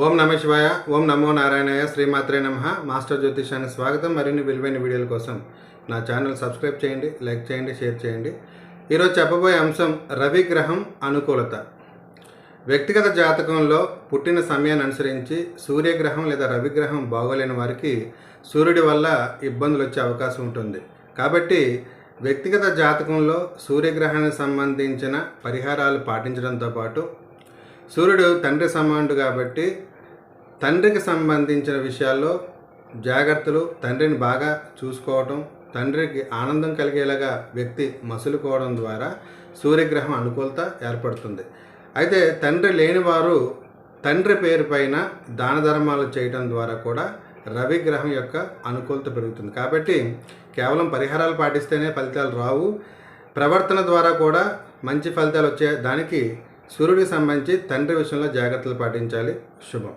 ఓం నమ శివాయ, ఓం నమో నారాయణయ, శ్రీమాత్రే నమః. మాస్టర్ జ్యోతిషానికి స్వాగతం. మరిన్ని విలువైన వీడియోల కోసం నా ఛానల్ సబ్స్క్రైబ్ చేయండి, లైక్ చేయండి, షేర్ చేయండి. ఈరోజు చెప్పబోయే అంశం రవి గ్రహం అనుకూలత. వ్యక్తిగత జాతకంలో పుట్టిన సమయాన్ని అనుసరించి సూర్యగ్రహం లేదా రవిగ్రహం బాగోలేని వారికి సూర్యుడి వల్ల ఇబ్బందులు వచ్చే అవకాశం ఉంటుంది. కాబట్టి వ్యక్తిగత జాతకంలో సూర్యగ్రహానికి సంబంధించిన పరిహారాలు పాటించడంతో పాటు సూర్యుడు తండ్రి సమానుడు కాబట్టి తండ్రికి సంబంధించిన విషయాల్లో జాగ్రత్తలు, తండ్రిని బాగా చూసుకోవటం, తండ్రికి ఆనందం కలిగేలాగా వ్యక్తి మసులుకోవడం ద్వారా సూర్యగ్రహం అనుకూలత ఏర్పడుతుంది. అయితే తండ్రి లేని వారు తండ్రి పేరు పైన దాన ధర్మాలు చేయడం ద్వారా కూడా రవిగ్రహం యొక్క అనుకూలత పెరుగుతుంది. కాబట్టి కేవలం పరిహారాలు పాటిస్తేనే ఫలితాలు రావు, ప్రవర్తన ద్వారా కూడా మంచి ఫలితాలు వచ్చే దానికి సూర్యుడికి సంబంధించి తండ్రి విషయంలో జాగ్రత్తలు పాటించాలి. శుభం.